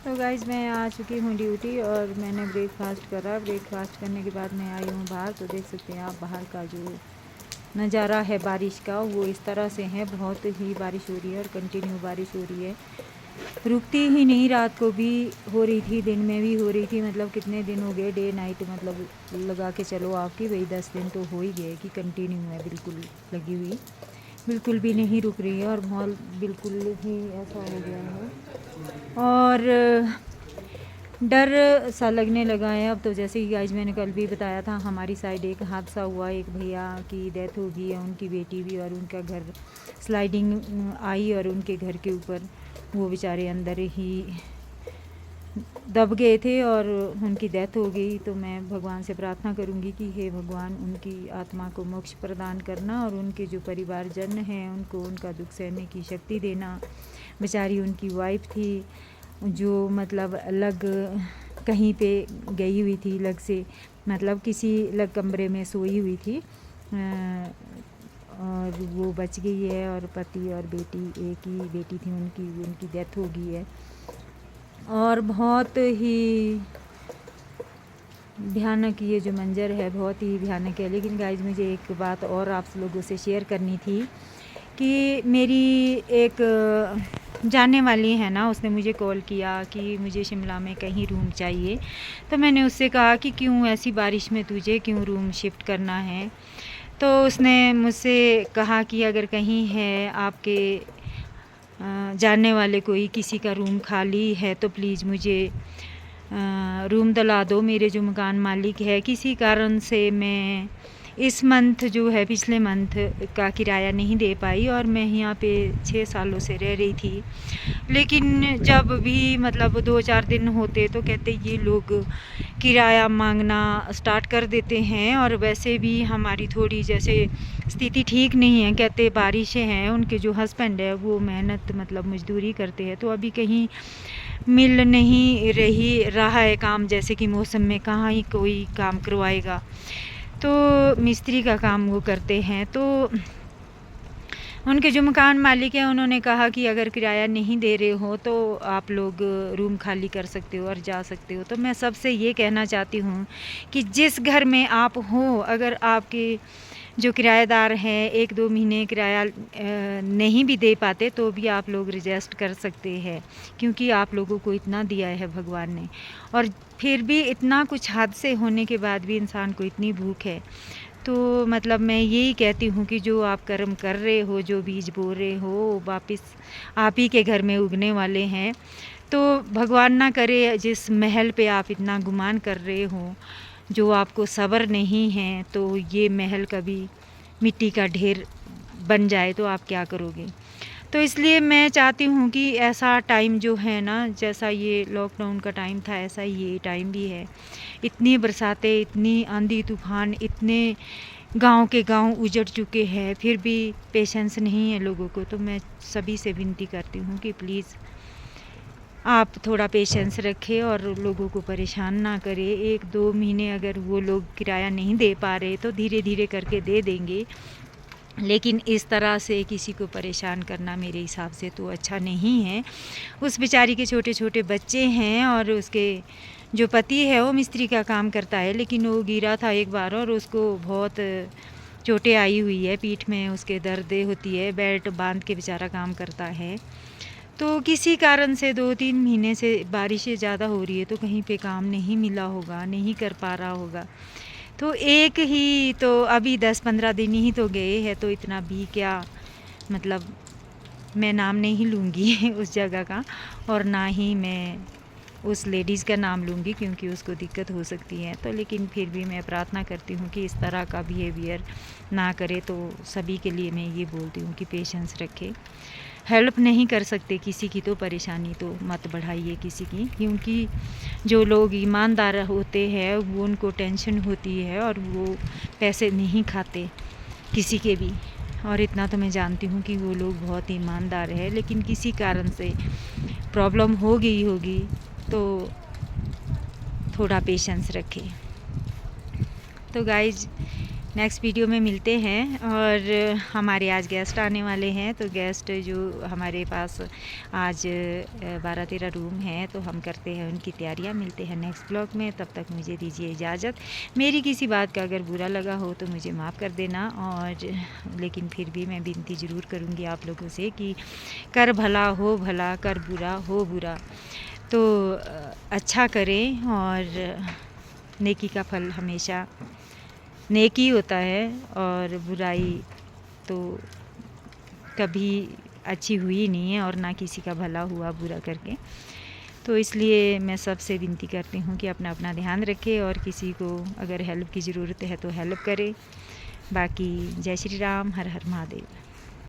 तो गाइज़ मैं आ चुकी हूँ ड्यूटी और मैंने ब्रेकफास्ट करा। ब्रेकफास्ट करने के बाद मैं आई हूँ बाहर। तो देख सकते हैं आप बाहर का जो नज़ारा है बारिश का, वो इस तरह से है। बहुत ही बारिश हो रही है और कंटिन्यू बारिश हो रही है, रुकती ही नहीं। रात को भी हो रही थी, दिन में भी हो रही थी। मतलब कितने दिन हो गए, डे नाइट मतलब लगा के चलो आपकी, वही 10 दिन तो हो ही गए कि कंटिन्यू है, बिल्कुल लगी हुई, बिल्कुल भी नहीं रुक रही है। और माहौल बिल्कुल ही ऐसा हो गया है और डर सा लगने लगा है अब तो। जैसे कि गाइज मैंने कल भी बताया था, हमारी साइड एक हादसा हुआ, एक भैया की डेथ हो गई है, उनकी बेटी भी, और उनका घर स्लाइडिंग आई और उनके घर के ऊपर वो बेचारे अंदर ही दब गए थे और उनकी डेथ हो गई। तो मैं भगवान से प्रार्थना करूंगी कि हे भगवान, उनकी आत्मा को मोक्ष प्रदान करना और उनके जो परिवारजन हैं उनको उनका दुख सहने की शक्ति देना। बेचारी उनकी वाइफ थी जो मतलब अलग कहीं पे गई हुई थी, अलग से मतलब किसी अलग कमरे में सोई हुई थी और वो बच गई है। और पति और बेटी, एक ही बेटी थी उनकी डेथ हो गई है। और बहुत ही भयानक ये जो मंजर है, बहुत ही भयानक है। लेकिन गाइज मुझे एक बात और आप लोगों से शेयर करनी थी कि मेरी एक जानने वाली है ना, उसने मुझे कॉल किया कि मुझे शिमला में कहीं रूम चाहिए। तो मैंने उससे कहा कि क्यों ऐसी बारिश में तुझे क्यों रूम शिफ्ट करना है। तो उसने मुझसे कहा कि अगर कहीं है आपके जानने वाले कोई किसी का रूम खाली है तो प्लीज़ मुझे रूम दिला दो। मेरे जो मकान मालिक है, किसी कारण से मैं इस मंथ जो है, पिछले मंथ का किराया नहीं दे पाई और मैं यहाँ पे 6 सालों से रह रही थी। लेकिन जब भी मतलब 2-4 दिन होते तो कहते ये लोग किराया मांगना स्टार्ट कर देते हैं। और वैसे भी हमारी थोड़ी जैसे स्थिति ठीक नहीं है, कहते बारिशें हैं, उनके जो हस्बैंड है वो मेहनत मतलब मजदूरी करते हैं, तो अभी कहीं मिल नहीं रहा है काम। जैसे कि मौसम में कहाँ ही कोई काम करवाएगा, तो मिस्त्री का काम वो करते हैं। तो उनके जो मकान मालिक हैं उन्होंने कहा कि अगर किराया नहीं दे रहे हो तो आप लोग रूम खाली कर सकते हो और जा सकते हो। तो मैं सबसे ये कहना चाहती हूँ कि जिस घर में आप हो, अगर आपके जो किराएदार हैं 1-2 महीने किराया नहीं भी दे पाते तो भी आप लोग रिजेस्ट कर सकते हैं, क्योंकि आप लोगों को इतना दिया है भगवान ने। और फिर भी इतना कुछ हादसे होने के बाद भी इंसान को इतनी भूख है। तो मतलब मैं यही कहती हूँ कि जो आप कर्म कर रहे हो, जो बीज बो रहे हो, वापस आप ही के घर में उगने वाले हैं। तो भगवान ना करे जिस महल पे आप इतना गुमान कर रहे हो, जो आपको सब्र नहीं है, तो ये महल कभी मिट्टी का ढेर बन जाए तो आप क्या करोगे। तो इसलिए मैं चाहती हूँ कि ऐसा टाइम जो है ना, जैसा ये लॉकडाउन का टाइम था ऐसा ये टाइम भी है। इतनी बरसातें, इतनी आंधी तूफान, इतने गांव के गांव उजड़ चुके हैं, फिर भी पेशेंस नहीं है लोगों को। तो मैं सभी से विनती करती हूँ कि प्लीज़ आप थोड़ा पेशेंस रखें और लोगों को परेशान ना करें। 1-2 महीने अगर वो लोग किराया नहीं दे पा रहे तो धीरे धीरे करके दे देंगे, लेकिन इस तरह से किसी को परेशान करना मेरे हिसाब से तो अच्छा नहीं है। उस बेचारी के छोटे छोटे बच्चे हैं और उसके जो पति है वो मिस्त्री का काम करता है, लेकिन वो गिरा था एक बार और उसको बहुत चोटें आई हुई है, पीठ में उसके दर्द होती है, बेल्ट बांध के बेचारा काम करता है। तो किसी कारण से 2-3 महीने से बारिशें ज़्यादा हो रही है तो कहीं पे काम नहीं मिला होगा, नहीं कर पा रहा होगा। तो एक ही तो अभी 10-15 दिन ही तो गए हैं, तो इतना भी क्या मतलब मैं नाम नहीं लूँगी उस जगह का, और ना ही मैं उस लेडीज़ का नाम लूँगी क्योंकि उसको दिक्कत हो सकती है। तो लेकिन फिर भी मैं प्रार्थना करती हूँ कि इस तरह का बिहेवियर ना करे। तो सभी के लिए मैं ये बोलती हूँ कि पेशेंस रखें। हेल्प नहीं कर सकते किसी की तो परेशानी तो मत बढ़ाइए किसी की, क्योंकि जो लोग ईमानदार होते हैं वो उनको टेंशन होती है और वो पैसे नहीं खाते किसी के भी। और इतना तो मैं जानती हूँ कि वो लोग बहुत ईमानदार है, लेकिन किसी कारण से प्रॉब्लम हो गई होगी तो थोड़ा पेशेंस रखें। तो गाइज नेक्स्ट वीडियो में मिलते हैं। और हमारे आज गेस्ट आने वाले हैं, तो गेस्ट जो हमारे पास आज 12-13 रूम हैं, तो हम करते हैं उनकी तैयारियां। मिलते हैं नेक्स्ट ब्लॉग में, तब तक मुझे दीजिए इजाज़त। मेरी किसी बात का अगर बुरा लगा हो तो मुझे माफ़ कर देना, और लेकिन फिर भी मैं विनती ज़रूर करूँगी आप लोगों से कि कर भला हो भला, कर बुरा हो बुरा, तो अच्छा करें। और नेकी का फल हमेशा नेकी होता है, और बुराई तो कभी अच्छी हुई नहीं है, और ना किसी का भला हुआ बुरा करके। तो इसलिए मैं सबसे विनती करती हूँ कि अपना अपना ध्यान रखें, और किसी को अगर हेल्प की ज़रूरत है तो हेल्प करें। बाकी जय श्री राम, हर हर महादेव।